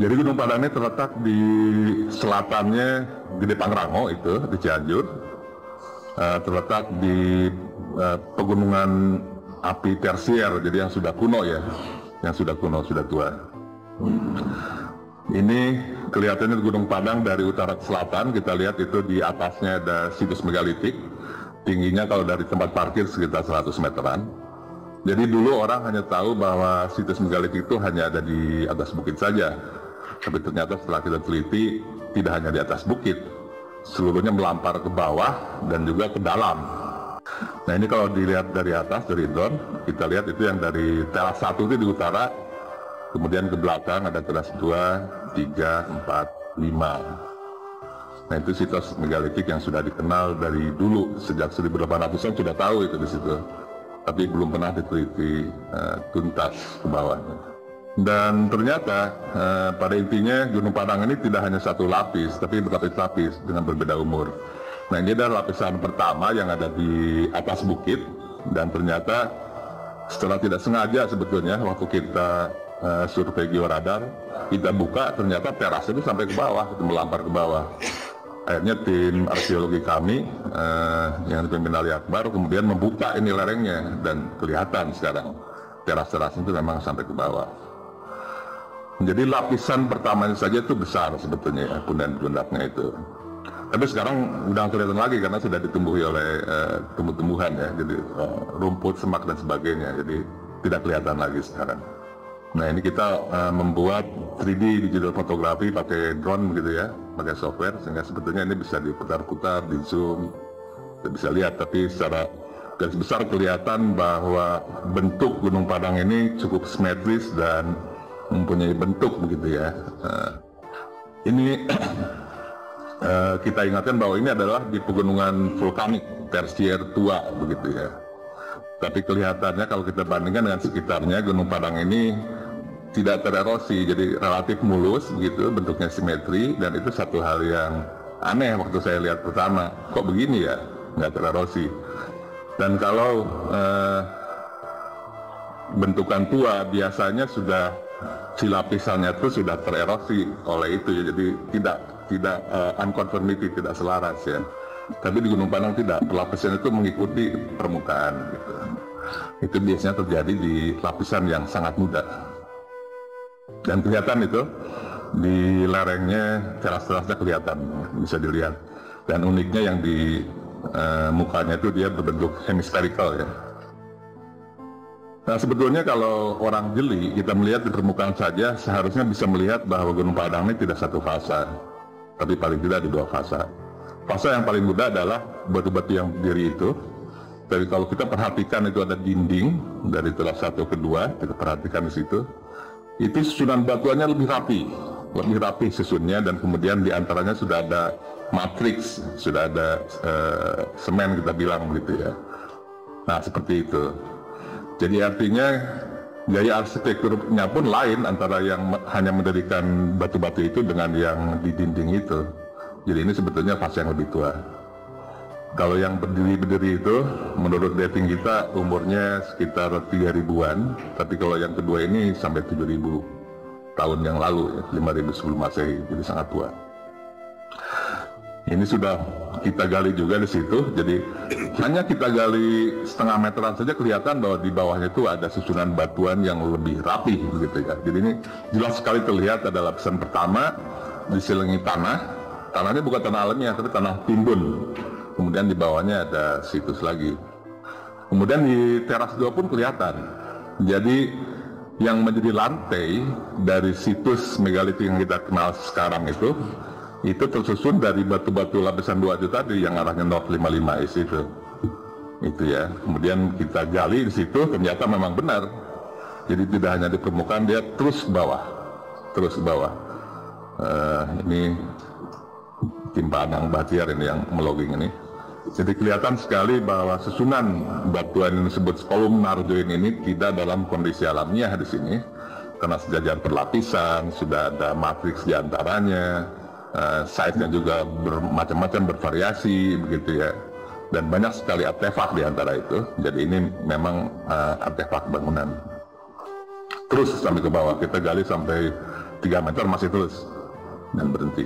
Jadi Gunung Padang ini terletak di selatannya Gede Pangrango itu di Cianjur, terletak di pegunungan api tersier, jadi yang sudah kuno ya, yang sudah kuno, sudah tua. Ini kelihatannya Gunung Padang dari utara ke selatan. Kita lihat itu di atasnya ada situs megalitik, tingginya kalau dari tempat parkir sekitar 100 meteran. Jadi dulu orang hanya tahu bahwa situs megalitik itu hanya ada di atas bukit saja. Tapi ternyata setelah kita teliti, tidak hanya di atas bukit, seluruhnya melampar ke bawah dan juga ke dalam. Nah ini kalau dilihat dari atas, dari drone, kita lihat itu yang dari teras 1 itu di utara, kemudian ke belakang ada teras 2, 3, 4, 5. Nah itu situs megalitik yang sudah dikenal dari dulu, sejak 1800-an sudah tahu itu di situ. Tapi belum pernah diteliti tuntas ke bawahnya. Dan ternyata pada intinya Gunung Padang ini tidak hanya satu lapis, tapi berlapis-lapis dengan berbeda umur. Nah ini adalah lapisan pertama yang ada di atas bukit, dan ternyata setelah tidak sengaja sebetulnya waktu kita survei georadar, kita buka ternyata teras itu sampai ke bawah, itu melampar ke bawah. Akhirnya tim arkeologi kami yang dipimpin Ali Akbar kemudian membuka ini lerengnya, dan kelihatan sekarang teras-teras itu memang sampai ke bawah. Jadi lapisan pertamanya saja itu besar sebetulnya ya, punden-pundaknya itu. Tapi sekarang udah kelihatan lagi karena sudah ditumbuhi oleh tumbuh-tumbuhan ya, jadi rumput, semak dan sebagainya. Jadi tidak kelihatan lagi sekarang. Nah ini kita membuat 3D digital fotografi pakai drone gitu ya, pakai software, sehingga sebetulnya ini bisa diputar-putar, di zoom, kita bisa lihat. Tapi secara garis besar kelihatan bahwa bentuk Gunung Padang ini cukup simetris dan mempunyai bentuk begitu ya. Ini kita ingatkan bahwa ini adalah di pegunungan vulkanik tersier tua begitu ya. Tapi kelihatannya kalau kita bandingkan dengan sekitarnya, Gunung Padang ini tidak tererosi, jadi relatif mulus begitu, bentuknya simetri, dan itu satu hal yang aneh waktu saya lihat pertama, kok begini ya, nggak tererosi. Dan kalau bentukan tua biasanya sudah si lapisannya itu sudah tererosi oleh itu ya, jadi tidak unconformity, tidak selaras ya. Tapi di Gunung Padang tidak, lapisan itu mengikuti permukaan gitu. Itu biasanya terjadi di lapisan yang sangat muda. Dan kelihatan itu di lerengnya, teras-terasnya kelihatan, bisa dilihat. Dan uniknya yang di mukanya itu dia berbentuk hemispherical ya. Nah sebetulnya kalau orang jeli, kita melihat di permukaan saja seharusnya bisa melihat bahwa Gunung Padang ini tidak satu fasa, tapi paling tidak di 2 fasa. Fasa yang paling mudah adalah batu-batu yang berdiri itu. Tapi kalau kita perhatikan itu ada dinding dari teras 1 ke 2, kita perhatikan di situ, itu susunan batuannya lebih rapi susunnya, dan kemudian diantaranya sudah ada matriks, sudah ada semen kita bilang begitu ya. Nah seperti itu. Jadi artinya gaya arsitekturnya pun lain antara yang hanya mendirikan batu-batu itu dengan yang di dinding itu. Jadi ini sebetulnya fase yang lebih tua. Kalau yang berdiri-berdiri itu menurut dating kita umurnya sekitar 3000-an, tapi kalau yang kedua ini sampai 7000 tahun yang lalu, 5000 sebelum Masehi, jadi sangat tua. Ini sudah kita gali juga di situ, jadi hanya kita gali setengah meteran saja kelihatan bahwa di bawahnya itu ada susunan batuan yang lebih rapi begitu ya. Jadi ini jelas sekali terlihat ada lapisan pertama diselingi tanah. Tanahnya bukan tanah alamiah, tapi tanah timbun. Kemudian di bawahnya ada situs lagi. Kemudian di teras 2 pun kelihatan. Jadi yang menjadi lantai dari situs megalitik yang kita kenal sekarang itu tersusun dari batu-batu lapisan 2 itu tadi yang arahnya 055 itu. Itu ya. Kemudian kita gali di situ, ternyata memang benar. Jadi tidak hanya di permukaan, dia terus ke bawah. Terus ke bawah. Ini tim Pak Anang Bahtiar ini yang melogging ini. Jadi kelihatan sekali bahwa susunan batuan yang disebut kolumnar join ini tidak dalam kondisi alamiah di sini, karena sejajar berlapisan, sudah ada matriks di antaranya, size-nya juga bermacam-macam, bervariasi begitu ya, dan banyak sekali artefak di antara itu. Jadi ini memang artefak bangunan. Terus sampai ke bawah, kita gali sampai 3 meter masih terus dan berhenti.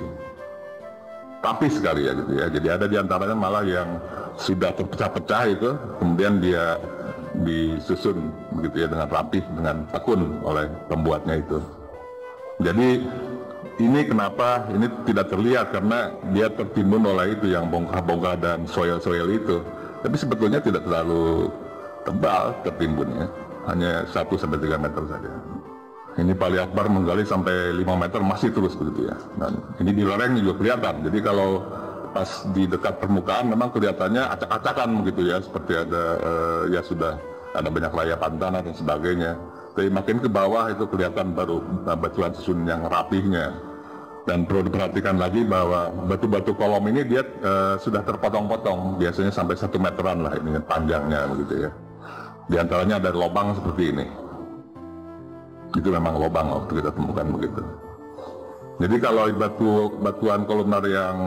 Rapi sekali ya gitu ya. Jadi ada diantaranya malah yang sudah terpecah-pecah itu, kemudian dia disusun begitu ya dengan rapi, dengan tekun oleh pembuatnya itu. Jadi ini kenapa ini tidak terlihat karena dia tertimbun oleh itu yang bongkah-bongkah dan soil-soil itu. Tapi sebetulnya tidak terlalu tebal tertimbunnya, hanya 1-3 meter saja. Ini Pali Akbar menggali sampai 5 meter masih terus begitu ya. Dan ini di lereng juga kelihatan. Jadi kalau pas di dekat permukaan memang kelihatannya acak-acakan begitu ya, seperti ada ya sudah ada banyak layapan tanah dan sebagainya. Tapi makin ke bawah itu kelihatan baru batuan susun yang rapihnya. Dan perlu diperhatikan lagi bahwa batu-batu kolom ini dia sudah terpotong-potong, biasanya sampai 1 meteran lah ini panjangnya begitu ya. Di antaranya ada lubang seperti ini. Itu memang lubang waktu kita temukan begitu. Jadi kalau batuan kolumnar yang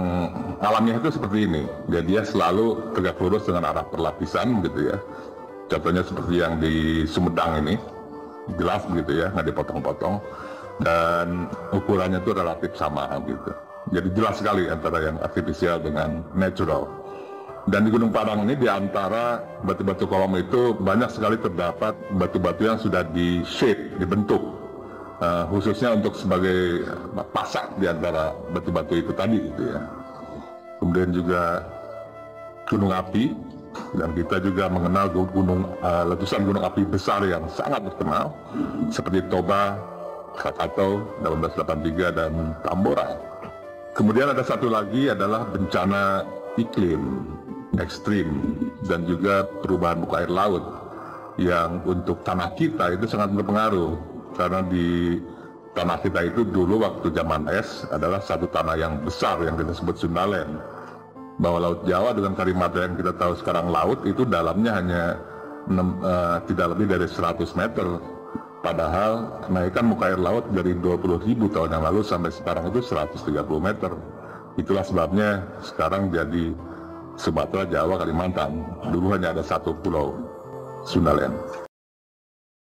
alamiah itu seperti ini, dia selalu tegak lurus dengan arah perlapisan gitu ya. Contohnya seperti yang di Sumedang ini, jelas begitu ya, nggak dipotong-potong, dan ukurannya itu relatif sama gitu. Jadi jelas sekali antara yang artifisial dengan natural. Dan di Gunung Padang ini di antara batu-batu kolom itu banyak sekali terdapat batu-batu yang sudah di shape, dibentuk, khususnya untuk sebagai pasak di antara batu-batu itu tadi gitu ya. Kemudian juga gunung api, dan kita juga mengenal letusan gunung api besar yang sangat terkenal seperti Toba, Krakatau 1883 dan Tambora. Kemudian ada satu lagi adalah bencana iklim ekstrim dan juga perubahan muka air laut yang untuk tanah kita itu sangat berpengaruh, karena di tanah kita itu dulu waktu zaman es adalah satu tanah yang besar yang kita sebut Sundaland, bahwa Laut Jawa dengan Kalimantan yang kita tahu sekarang laut itu dalamnya hanya tidak lebih dari 100 meter, padahal kenaikan muka air laut dari 20.000 tahun yang lalu sampai sekarang itu 130 meter. Itulah sebabnya sekarang jadi Sumatera, Jawa, Kalimantan. Dulu hanya ada satu pulau, Sundaland.